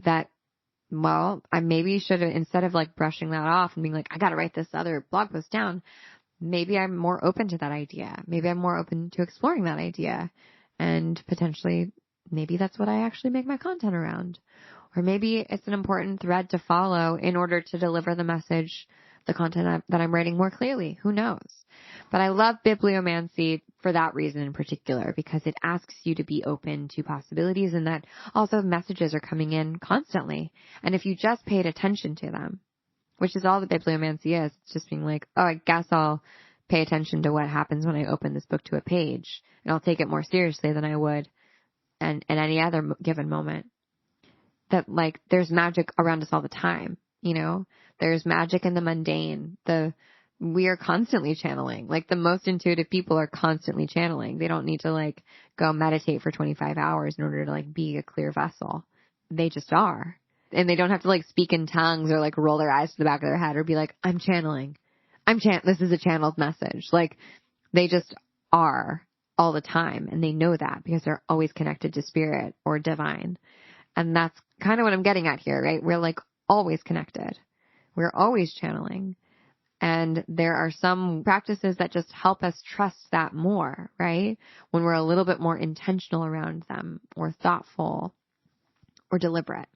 that, well, I maybe should have, instead of like brushing that off and being like, I got to write this other blog post down. Maybe I'm more open to that idea. Maybe I'm more open to exploring that idea and potentially maybe that's what I actually make my content around. Or maybe it's an important thread to follow in order to deliver the message, the content that I'm writing more clearly. Who knows? But I love bibliomancy for that reason in particular, because it asks you to be open to possibilities and that also messages are coming in constantly. And if you just paid attention to them, which is all that bibliomancy is, it's just being like, oh, I guess I'll pay attention to what happens when I open this book to a page and I'll take it more seriously than I would in any other given moment. That like there's magic around us all the time, you know, there's magic in the mundane. We are constantly channeling. Like the most intuitive people are constantly channeling. They don't need to like go meditate for 25 hours in order to like be a clear vessel. They just are. And they don't have to like speak in tongues or like roll their eyes to the back of their head or be like, I'm channeling. This is a channeled message. Like they just are all the time. And they know that because they're always connected to spirit or divine. And that's kind of what I'm getting at here, right? We're like always connected. We're always channeling. And there are some practices that just help us trust that more, right? When we're a little bit more intentional around them or thoughtful or deliberate.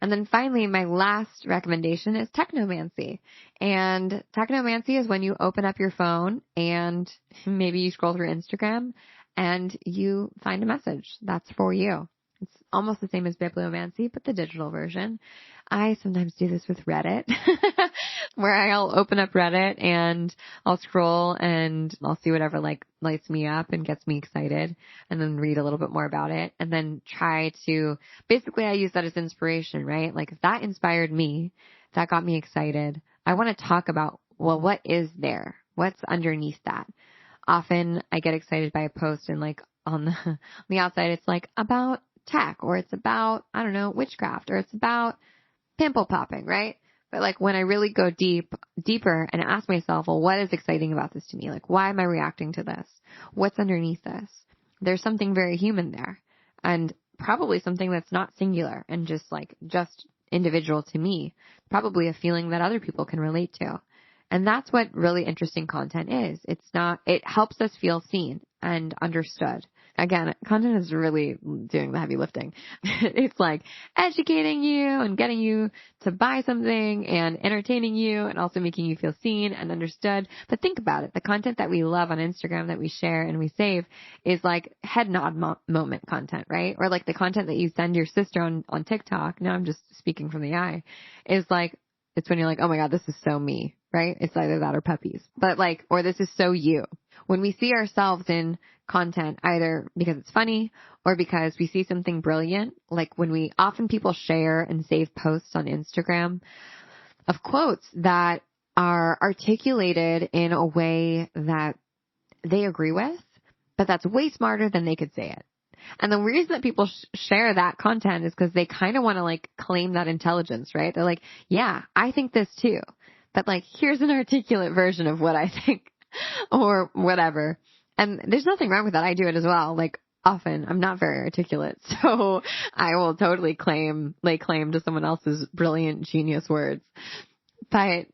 And then finally, my last recommendation is technomancy. And technomancy is when you open up your phone and maybe you scroll through Instagram and you find a message that's for you. It's almost the same as bibliomancy, but the digital version. I sometimes do this with Reddit, where I'll open up Reddit and I'll scroll and I'll see whatever lights me up and gets me excited, and then read a little bit more about it, and then try to, basically I use that as inspiration, right? Like if that inspired me, that got me excited, I want to talk about, well, what is there? What's underneath that? Often I get excited by a post and on the outside, it's about tech, or it's about, I don't know, witchcraft, or it's about pimple popping, right? But when I really go deeper and ask myself, well, what is exciting about this to me? Why am I reacting to this? What's underneath this? There's something very human there, and probably something that's not singular and just individual to me, probably a feeling that other people can relate to. And that's what really interesting content is. It helps us feel seen and understood. Again, content is really doing the heavy lifting. It's educating you and getting you to buy something and entertaining you and also making you feel seen and understood. But think about it. The content that we love on Instagram that we share and we save is head nod moment content, right? Or the content that you send your sister on TikTok. Now I'm just speaking from the eye, is it's when you're oh my God, this is so me, right? It's either that or puppies, but or this is so you. When we see ourselves in content, either because it's funny or because we see something brilliant, when often people share and save posts on Instagram of quotes that are articulated in a way that they agree with, but that's way smarter than they could say it. And the reason that people share that content is because they kind of want to claim that intelligence, right? They're yeah, I think this too, but here's an articulate version of what I think or whatever. And there's nothing wrong with that. I do it as well. Often I'm not very articulate, so I will totally lay claim to someone else's brilliant genius words. But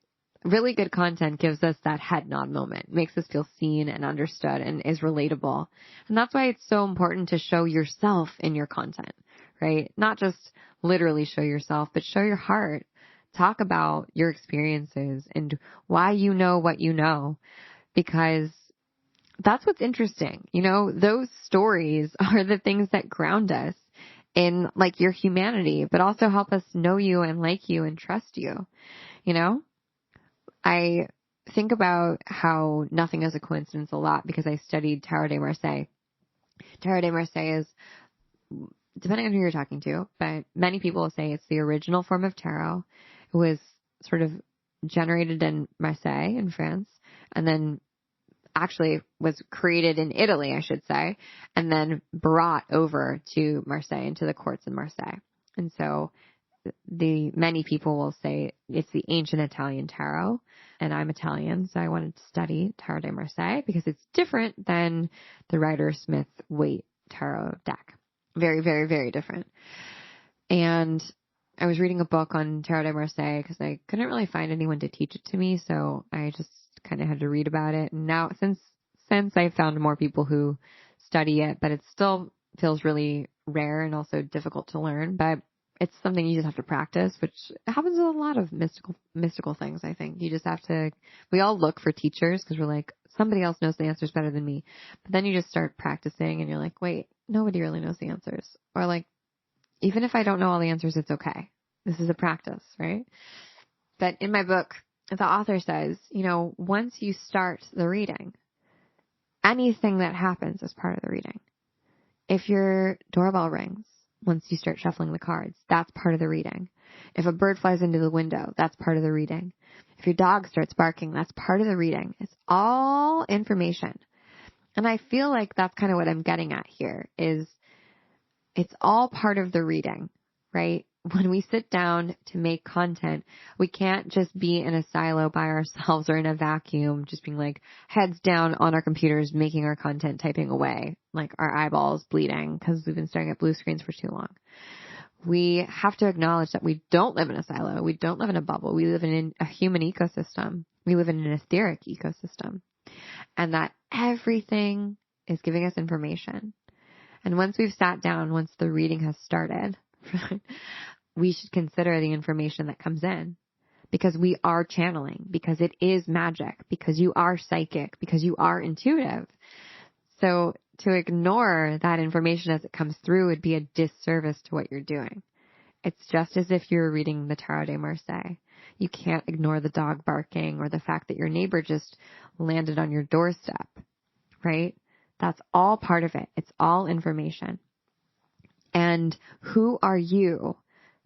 really good content gives us that head nod moment, makes us feel seen and understood, and is relatable. And that's why it's so important to show yourself in your content, right? Not just literally show yourself, but show your heart. Talk about your experiences and why you know what you know, because that's what's interesting. Those stories are the things that ground us in your humanity, but also help us know you and like you and trust you. I think about how nothing is a coincidence a lot because I studied Tarot de Marseille. Tarot de Marseille is, depending on who you're talking to, but many people say it's the original form of tarot. It was sort of generated in Marseille in France, and then actually was created in Italy, I should say, and then brought over to Marseille, into the courts in Marseille. And so many people will say it's the ancient Italian tarot, and I'm Italian, so I wanted to study Tarot de Marseille because it's different than the Rider-Smith-Waite tarot deck. Very, very, very different. And I was reading a book on Tarot de Marseille because I couldn't really find anyone to teach it to me, so I just kind of had to read about it. And now, since I've found more people who study it, but it still feels really rare and also difficult to learn, but it's something you just have to practice, which happens with a lot of mystical things, I think. You just have to, we all look for teachers because we're somebody else knows the answers better than me. But then you just start practicing and you're wait, nobody really knows the answers. Or even if I don't know all the answers, it's okay. This is a practice, right? But in my book, the author says, once you start the reading, anything that happens is part of the reading. If your doorbell rings, once you start shuffling the cards, that's part of the reading. If a bird flies into the window, that's part of the reading. If your dog starts barking, that's part of the reading. It's all information. And I feel like that's kind of what I'm getting at here, is it's all part of the reading, right? When we sit down to make content, we can't just be in a silo by ourselves or in a vacuum, just being heads down on our computers, making our content, typing away, our eyeballs bleeding because we've been staring at blue screens for too long. We have to acknowledge that we don't live in a silo. We don't live in a bubble. We live in a human ecosystem. We live in an etheric ecosystem, and that everything is giving us information. And once we've sat down, once the reading has started, we should consider the information that comes in, because we are channeling, because it is magic, because you are psychic, because you are intuitive. So to ignore that information as it comes through would be a disservice to what you're doing. It's just as if you're reading the Tarot de Marseille. You can't ignore the dog barking or the fact that your neighbor just landed on your doorstep, right? That's all part of it. It's all information. And who are you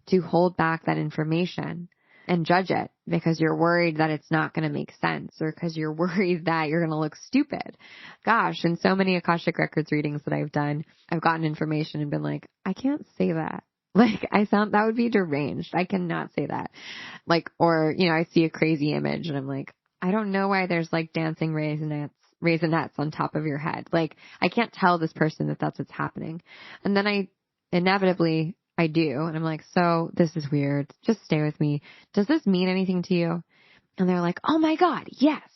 to hold back that information and judge it because you're worried that it's not going to make sense or because you're worried that you're going to look stupid? Gosh, in so many Akashic Records readings that I've done, I've gotten information and been like, I can't say that. Like, that would be deranged. I cannot say that. Like, or, I see a crazy image and I'm like, I don't know why there's like dancing raisinets on top of your head. Like, I can't tell this person that that's what's happening. And then I do. And I'm like, so this is weird. Just stay with me. Does this mean anything to you? And they're like, oh my God, yes.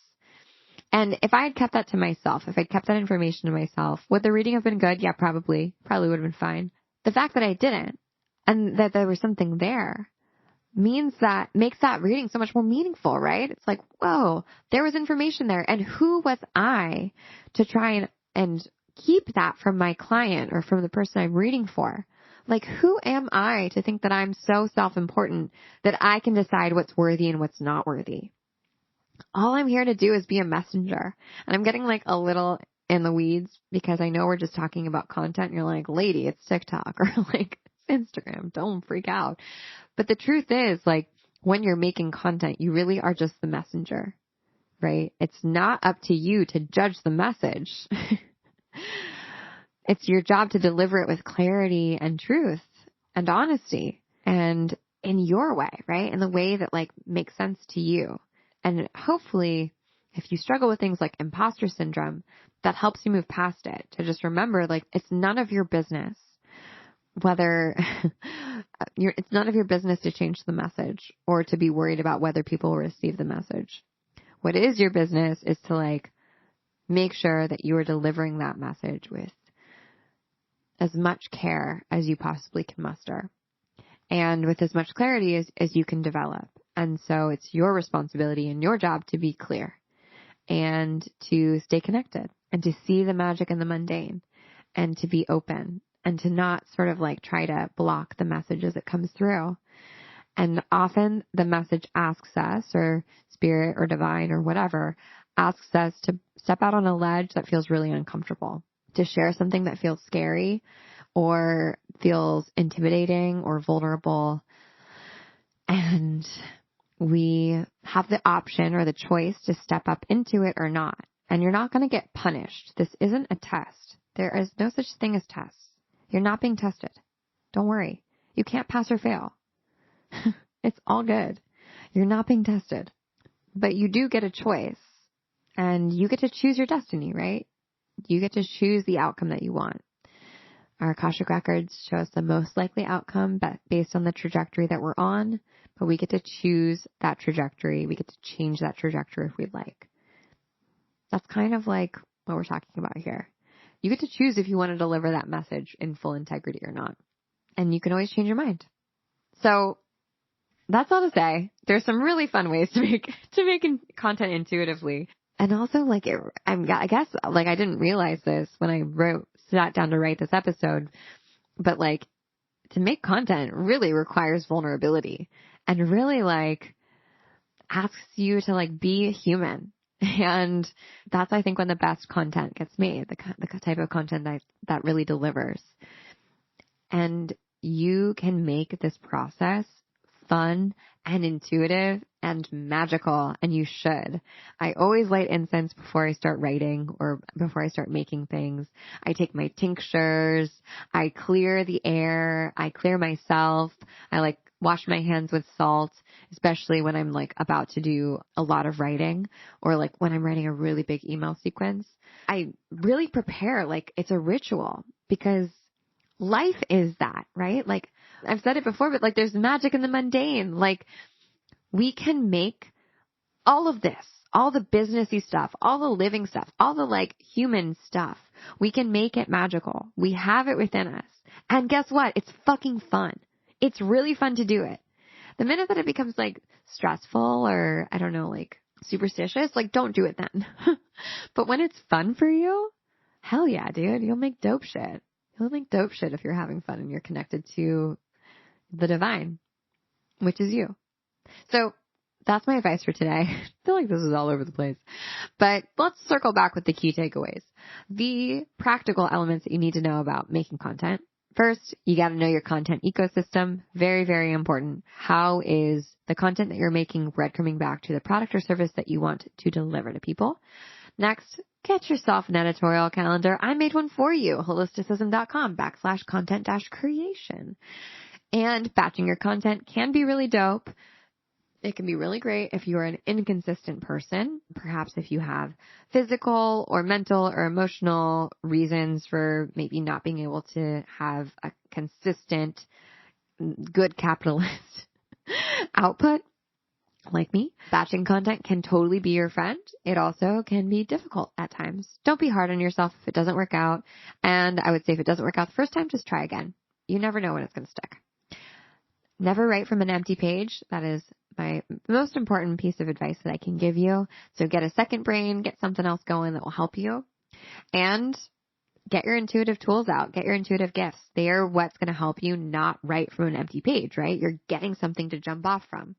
And if I had kept that to myself, if I'd kept that information to myself, would the reading have been good? Yeah, probably would have been fine. The fact that I didn't and that there was something there makes that reading so much more meaningful, right? It's like, whoa, there was information there. And who was I to try and keep that from my client or from the person I'm reading for? Like, who am I to think that I'm so self-important that I can decide what's worthy and what's not worthy? All I'm here to do is be a messenger. And I'm getting like a little in the weeds because I know we're just talking about content. And you're like, lady, it's TikTok or like Instagram. Don't freak out. But the truth is, like, when you're making content, you really are just the messenger, right? It's not up to you to judge the message. It's your job to deliver it with clarity and truth and honesty and in your way, right? In the way that like makes sense to you. And hopefully if you struggle with things like imposter syndrome, that helps you move past it to just remember, like, it's none of your business whether it's none of your business to change the message or to be worried about whether people will receive the message. What is your business is to like make sure that you are delivering that message with as much care as you possibly can muster and with as much clarity as you can develop. And so it's your responsibility and your job to be clear and to stay connected and to see the magic in the mundane and to be open and to not sort of like try to block the message as it comes through. And often the message asks us, or spirit or divine or whatever, asks us to step out on a ledge that feels really uncomfortable, to share something that feels scary or feels intimidating or vulnerable. And we have the option or the choice to step up into it or not. And you're not going to get punished. This isn't a test. There is no such thing as tests. You're not being tested. Don't worry. You can't pass or fail. It's all good. You're not being tested. But you do get a choice. And you get to choose your destiny, right? You get to choose the outcome that you want. Our Akashic Records show us the most likely outcome based on the trajectory that we're on. But we get to choose that trajectory. We get to change that trajectory if we'd like. That's kind of like what we're talking about here. You get to choose if you want to deliver that message in full integrity or not. And you can always change your mind. So that's all to say. There's some really fun ways to make content intuitively. And also, like, I guess, like, I didn't realize this when I sat down to write this episode, but like, to make content really requires vulnerability and really like asks you to like be human. And that's, I think, when the best content gets made, the type of content that really delivers. And you can make this process fun and intuitive and magical, and you should. I always light incense before I start writing or before I start making things. I take my tinctures, I clear the air, I clear myself, I like wash my hands with salt, especially when I'm like about to do a lot of writing or like when I'm writing a really big email sequence. I really prepare, like it's a ritual because life is that, right? Like I've said it before, but like there's magic in the mundane. Like we can make all of this, all the businessy stuff, all the living stuff, all the like human stuff. We can make it magical. We have it within us. And guess what? It's fucking fun. It's really fun to do it. The minute that it becomes like stressful or I don't know, like superstitious, like don't do it then. But when it's fun for you, hell yeah, dude, you'll make dope shit. You'll make dope shit if you're having fun and you're connected to the divine, which is you. So that's my advice for today. I feel like this is all over the place, but let's circle back with the key takeaways. The practical elements that you need to know about making content. First, you got to know your content ecosystem. Very, very important. How is the content that you're making breadcrumbing back to the product or service that you want to deliver to people? Next, get yourself an editorial calendar. I made one for you, holisticism.com/content-creation. And batching your content can be really dope. It can be really great if you're an inconsistent person, perhaps if you have physical or mental or emotional reasons for maybe not being able to have a consistent, good capitalist output like me. Batching content can totally be your friend. It also can be difficult at times. Don't be hard on yourself if it doesn't work out. And I would say if it doesn't work out the first time, just try again. You never know when it's going to stick. Never write from an empty page. That is my most important piece of advice that I can give you. So get a second brain, get something else going that will help you, and get your intuitive tools out. Get your intuitive gifts. They are what's going to help you not write from an empty page, right? You're getting something to jump off from.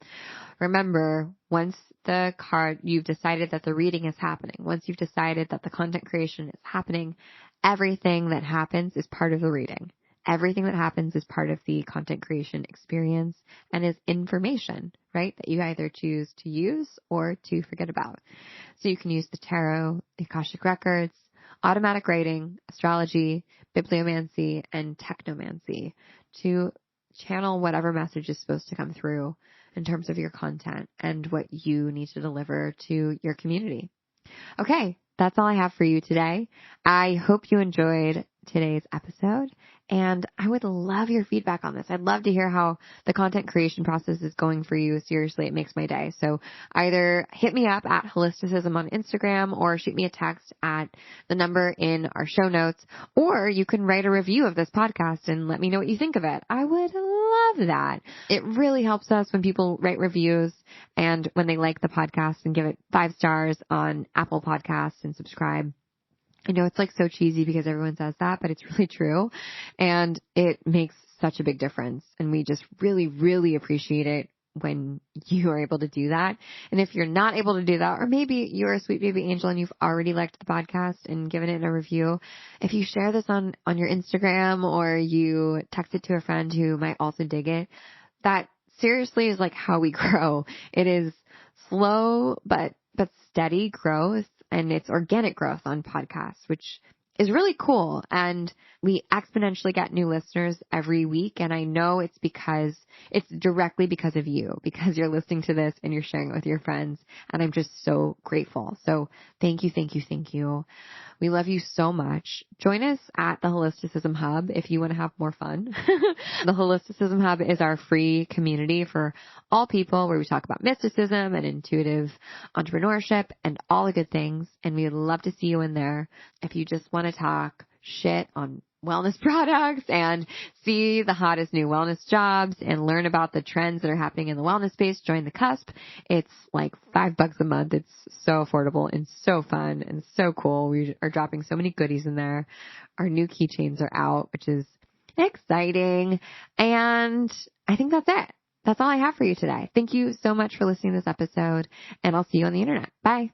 Remember, once you've decided that the reading is happening, once you've decided that the content creation is happening, everything that happens is part of the reading. Everything that happens is part of the content creation experience and is information, right? That you either choose to use or to forget about. So you can use the tarot, the Akashic records, automatic writing, astrology, bibliomancy, and technomancy to channel whatever message is supposed to come through in terms of your content and what you need to deliver to your community. Okay, that's all I have for you today. I hope you enjoyed today's episode, and I would love your feedback on this. I'd love to hear how the content creation process is going for you. Seriously, it makes my day. So either hit me up at Holisticism on Instagram or shoot me a text at the number in our show notes, or you can write a review of this podcast and let me know what you think of it. I would love that. It really helps us when people write reviews and when they like the podcast and give it 5 stars on Apple Podcasts and subscribe. I know it's like so cheesy because everyone says that, but it's really true. And it makes such a big difference. And we just really, really appreciate it when you are able to do that. And if you're not able to do that, or maybe you're a sweet baby angel and you've already liked the podcast and given it a review, if you share this on your Instagram or you text it to a friend who might also dig it, that seriously is like how we grow. It is slow, but steady growth. And it's organic growth on podcasts, which is really cool. And we exponentially get new listeners every week. And I know it's directly because of you, because you're listening to this and you're sharing it with your friends. And I'm just so grateful. So thank you, thank you, thank you. We love you so much. Join us at the Holisticism Hub if you want to have more fun. The Holisticism Hub is our free community for all people where we talk about mysticism and intuitive entrepreneurship and all the good things. And we'd love to see you in there. If you just want to talk shit on wellness products and see the hottest new wellness jobs and learn about the trends that are happening in the wellness space, join the Cusp. It's like $5 a month. It's so affordable and so fun and so cool. We are dropping so many goodies in there. Our new keychains are out, which is exciting. And I think that's it. That's all I have for you today. Thank you so much for listening to this episode, and I'll see you on the internet. Bye.